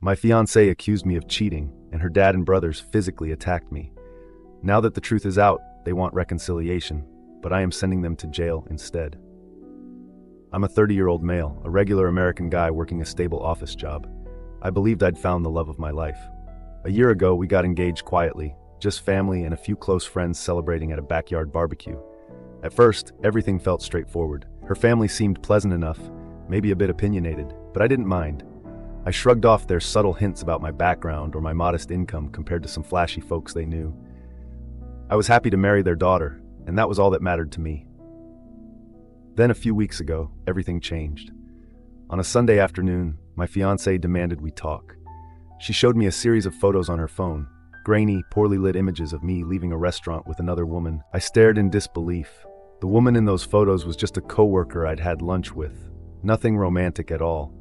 My fiancée accused me of cheating, and her dad and brothers physically attacked me. Now that the truth is out, they want reconciliation, but I am sending them to jail instead. I'm a 30-year-old male, a regular American guy working a stable office job. I believed I'd found the love of my life. A year ago, we got engaged quietly, just family and a few close friends celebrating at a backyard barbecue. At first, everything felt straightforward. Her family seemed pleasant enough, maybe a bit opinionated, but I didn't mind. I shrugged off their subtle hints about my background or my modest income compared to some flashy folks they knew. I was happy to marry their daughter, and that was all that mattered to me. Then a few weeks ago, everything changed. On a Sunday afternoon, my fiancée demanded we talk. She showed me a series of photos on her phone, grainy, poorly lit images of me leaving a restaurant with another woman. I stared in disbelief. The woman in those photos was just a coworker I'd had lunch with. Nothing romantic at all.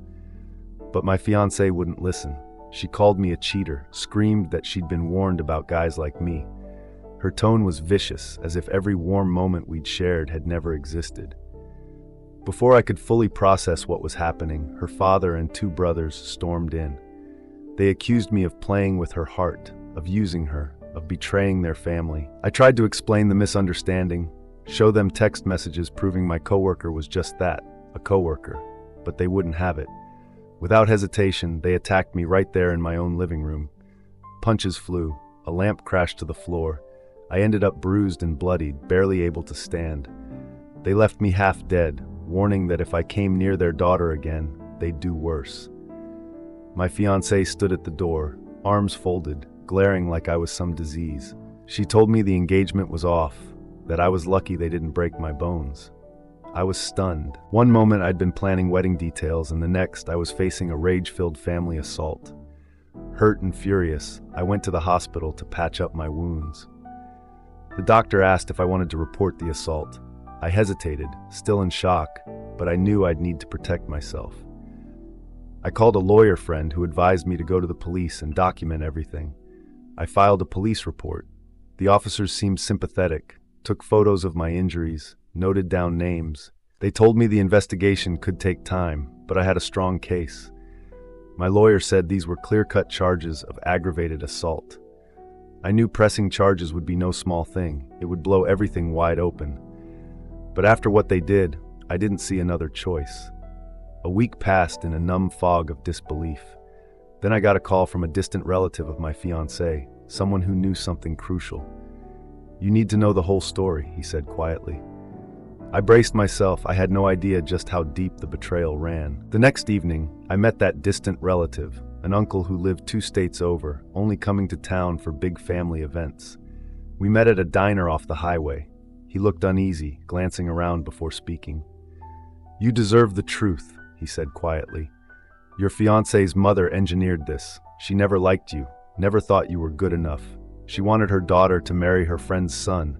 But my fiancée wouldn't listen. She called me a cheater, screamed that she'd been warned about guys like me. Her tone was vicious, as if every warm moment we'd shared had never existed. Before I could fully process what was happening, her father and 2 brothers stormed in. They accused me of playing with her heart, of using her, of betraying their family. I tried to explain the misunderstanding, show them text messages proving my coworker was just that, a coworker, but they wouldn't have it. Without hesitation, they attacked me right there in my own living room. Punches flew, a lamp crashed to the floor. I ended up bruised and bloodied, barely able to stand. They left me half dead, warning that if I came near their daughter again, they'd do worse. My fiancée stood at the door, arms folded, glaring like I was some disease. She told me the engagement was off, that I was lucky they didn't break my bones. I was stunned. One moment I'd been planning wedding details, and the next I was facing a rage-filled family assault. Hurt and furious, I went to the hospital to patch up my wounds. The doctor asked if I wanted to report the assault. I hesitated, still in shock, but I knew I'd need to protect myself. I called a lawyer friend who advised me to go to the police and document everything. I filed a police report. The officers seemed sympathetic, took photos of my injuries, noted down names. They told me the investigation could take time, but I had a strong case. My lawyer said these were clear-cut charges of aggravated assault. I knew pressing charges would be no small thing. It would blow everything wide open. But after what they did, I didn't see another choice. A week passed in a numb fog of disbelief. Then I got a call from a distant relative of my fiancée, someone who knew something crucial. "You need to know the whole story," he said quietly. I braced myself. I had no idea just how deep the betrayal ran. The next evening, I met that distant relative, an uncle who lived 2 states over, only coming to town for big family events. We met at a diner off the highway. He looked uneasy, glancing around before speaking. "You deserve the truth," he said quietly. "Your fiancée's mother engineered this. She never liked you, never thought you were good enough. She wanted her daughter to marry her friend's son,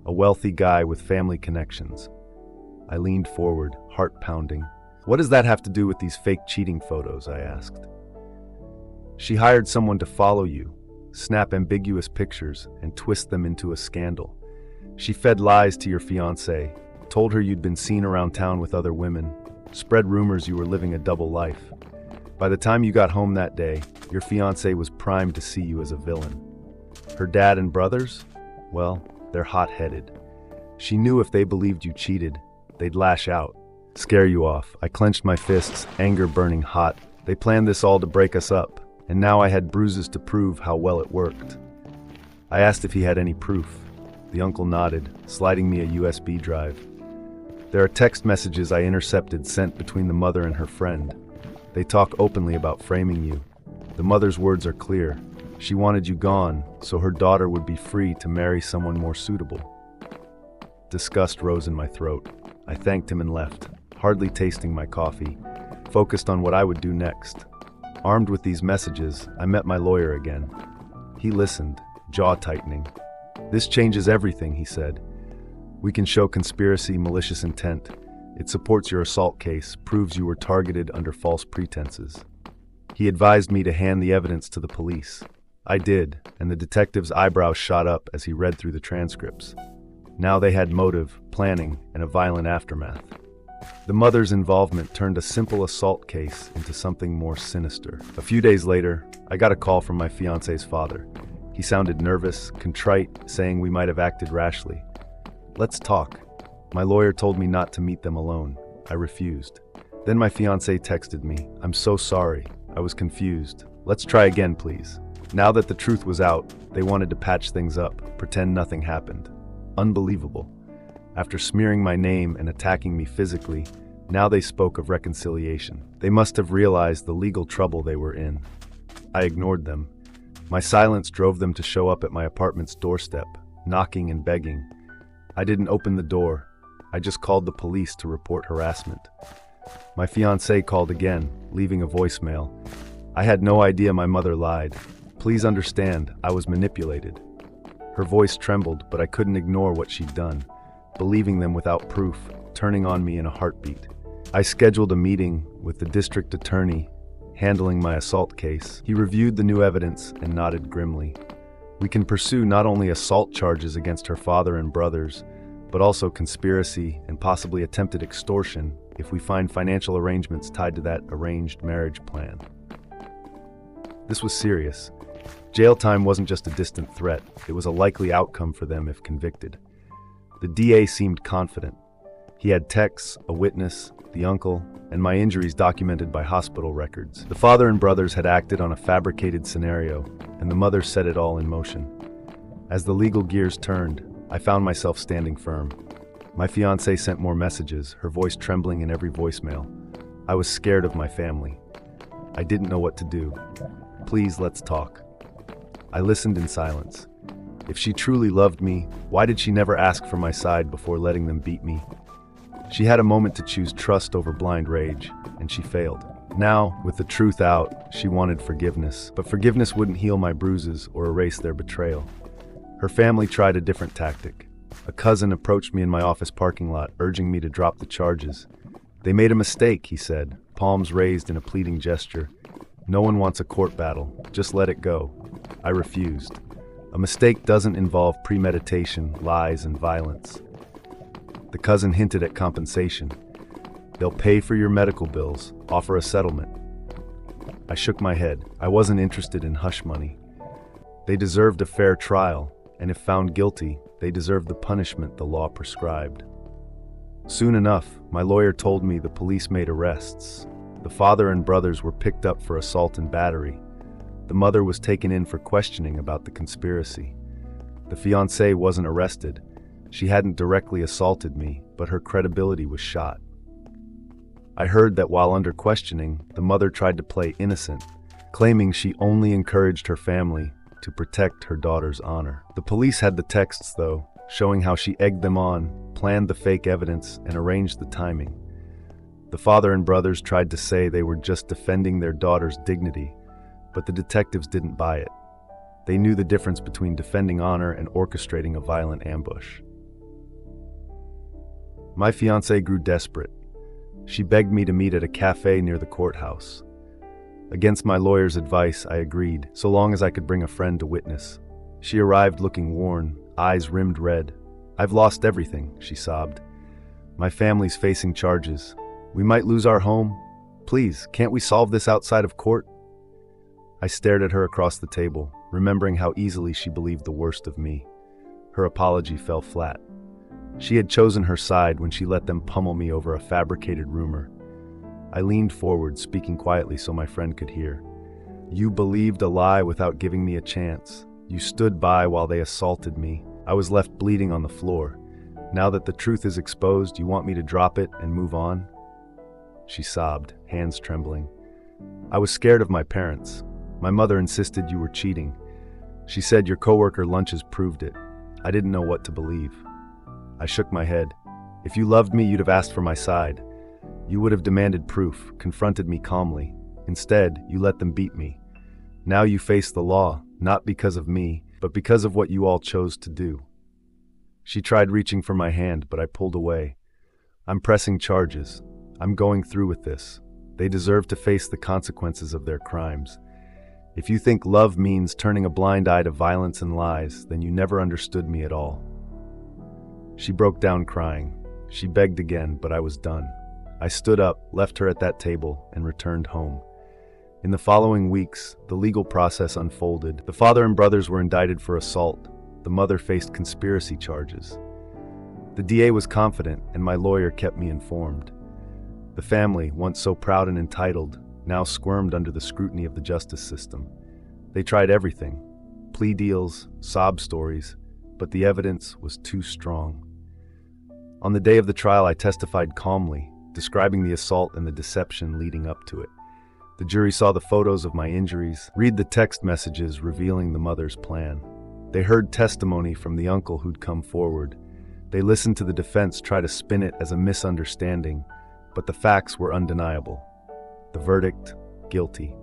a wealthy guy with family connections." I leaned forward, heart pounding. "What does that have to do with these fake cheating photos?" I asked. "She hired someone to follow you, snap ambiguous pictures, and twist them into a scandal. She fed lies to your fiancée, told her you'd been seen around town with other women, spread rumors you were living a double life. By the time you got home that day, your fiancée was primed to see you as a villain. Her dad and brothers? Well, they're hot-headed. She knew if they believed you cheated, they'd lash out, scare you off." I clenched my fists, anger burning hot. They planned this all to break us up, and now I had bruises to prove how well it worked. I asked if he had any proof. The uncle nodded, sliding me a USB drive. "There are text messages I intercepted sent between the mother and her friend. They talk openly about framing you. The mother's words are clear. She wanted you gone, so her daughter would be free to marry someone more suitable." Disgust rose in my throat. I thanked him and left, hardly tasting my coffee, focused on what I would do next. Armed with these messages, I met my lawyer again. He listened, jaw tightening. "This changes everything," he said. "We can show conspiracy, malicious intent. It supports your assault case, proves you were targeted under false pretenses." He advised me to hand the evidence to the police. I did, and the detective's eyebrows shot up as he read through the transcripts. Now they had motive, planning, and a violent aftermath. The mother's involvement turned a simple assault case into something more sinister. A few days later, I got a call from my fiancé's father. He sounded nervous, contrite, saying we might have acted rashly. "Let's talk." My lawyer told me not to meet them alone. I refused. Then my fiancé texted me, "I'm so sorry. I was confused. Let's try again, please." Now that the truth was out, they wanted to patch things up, pretend nothing happened. Unbelievable. After smearing my name and attacking me physically, now they spoke of reconciliation. They must have realized the legal trouble they were in. I ignored them. My silence drove them to show up at my apartment's doorstep, knocking and begging. I didn't open the door. I just called the police to report harassment. My fiancé called again, leaving a voicemail. I had no idea my mother lied. "Please understand, I was manipulated." Her voice trembled, but I couldn't ignore what she'd done. Believing them without proof, turning on me in a heartbeat. I scheduled a meeting with the district attorney handling my assault case. He reviewed the new evidence and nodded grimly. "We can pursue not only assault charges against her father and brothers, but also conspiracy and possibly attempted extortion if we find financial arrangements tied to that arranged marriage plan." This was serious. Jail time wasn't just a distant threat, it was a likely outcome for them if convicted. The DA seemed confident. He had texts, a witness, the uncle, and my injuries documented by hospital records. The father and brothers had acted on a fabricated scenario, and the mother set it all in motion. As the legal gears turned, I found myself standing firm. My fiancée sent more messages, her voice trembling in every voicemail. I was scared of my family. I didn't know what to do. "Please, let's talk." I listened in silence. If she truly loved me, why did she never ask for my side before letting them beat me? She had a moment to choose trust over blind rage, and she failed. Now, with the truth out, she wanted forgiveness, but forgiveness wouldn't heal my bruises or erase their betrayal. Her family tried a different tactic. A cousin approached me in my office parking lot, urging me to drop the charges. "They made a mistake," he said, palms raised in a pleading gesture. "No one wants a court battle. Just let it go." I refused. A mistake doesn't involve premeditation, lies, and violence. The cousin hinted at compensation. "They'll pay for your medical bills, offer a settlement." I shook my head. I wasn't interested in hush money. They deserved a fair trial, and if found guilty, they deserved the punishment the law prescribed. Soon enough, my lawyer told me the police made arrests. The father and brothers were picked up for assault and battery. The mother was taken in for questioning about the conspiracy. The fiancé wasn't arrested. She hadn't directly assaulted me, but her credibility was shot. I heard that while under questioning, the mother tried to play innocent, claiming she only encouraged her family to protect her daughter's honor. The police had the texts, though, showing how she egged them on, planned the fake evidence, and arranged the timing. The father and brothers tried to say they were just defending their daughter's dignity, but the detectives didn't buy it. They knew the difference between defending honor and orchestrating a violent ambush. My fiancée grew desperate. She begged me to meet at a cafe near the courthouse. Against my lawyer's advice, I agreed, so long as I could bring a friend to witness. She arrived looking worn, eyes rimmed red. "I've lost everything," she sobbed. "My family's facing charges. We might lose our home. Please, can't we solve this outside of court?" I stared at her across the table, remembering how easily she believed the worst of me. Her apology fell flat. She had chosen her side when she let them pummel me over a fabricated rumor. I leaned forward, speaking quietly so my friend could hear. "You believed a lie without giving me a chance. You stood by while they assaulted me. I was left bleeding on the floor. Now that the truth is exposed, you want me to drop it and move on?" She sobbed, hands trembling. "I was scared of my parents. My mother insisted you were cheating. She said your coworker lunches proved it. I didn't know what to believe." I shook my head. "If you loved me, you'd have asked for my side. You would have demanded proof, confronted me calmly. Instead, you let them beat me. Now you face the law, not because of me, but because of what you all chose to do." She tried reaching for my hand, but I pulled away. "I'm pressing charges. I'm going through with this. They deserve to face the consequences of their crimes. If you think love means turning a blind eye to violence and lies, then you never understood me at all." She broke down crying. She begged again, but I was done. I stood up, left her at that table, and returned home. In the following weeks, the legal process unfolded. The father and brothers were indicted for assault. The mother faced conspiracy charges. The DA was confident, and my lawyer kept me informed. The family, once so proud and entitled, now squirmed under the scrutiny of the justice system. They tried everything: plea deals, sob stories, but the evidence was too strong. On the day of the trial, I testified calmly, describing the assault and the deception leading up to it. The jury saw the photos of my injuries, read the text messages revealing the mother's plan. They heard testimony from the uncle who'd come forward. They listened to the defense try to spin it as a misunderstanding, but the facts were undeniable. The verdict: guilty.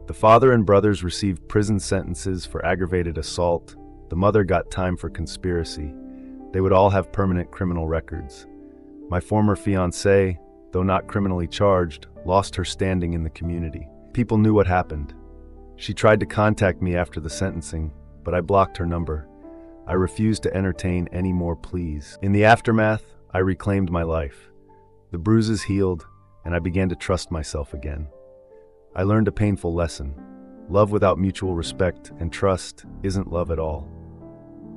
The father and brothers received prison sentences for aggravated assault. The mother got time for conspiracy. They would all have permanent criminal records. My former fiancée, though not criminally charged, lost her standing in the community. People knew what happened. She tried to contact me after the sentencing, but I blocked her number. I refused to entertain any more pleas. In the aftermath, I reclaimed my life. The bruises healed, and I began to trust myself again. I learned a painful lesson. Love without mutual respect and trust isn't love at all.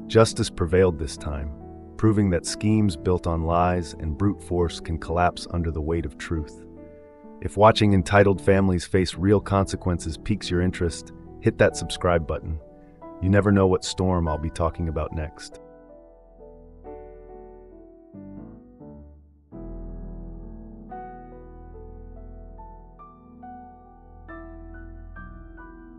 Justice prevailed this time, proving that schemes built on lies and brute force can collapse under the weight of truth. If watching entitled families face real consequences piques your interest, hit that subscribe button. You never know what storm I'll be talking about next.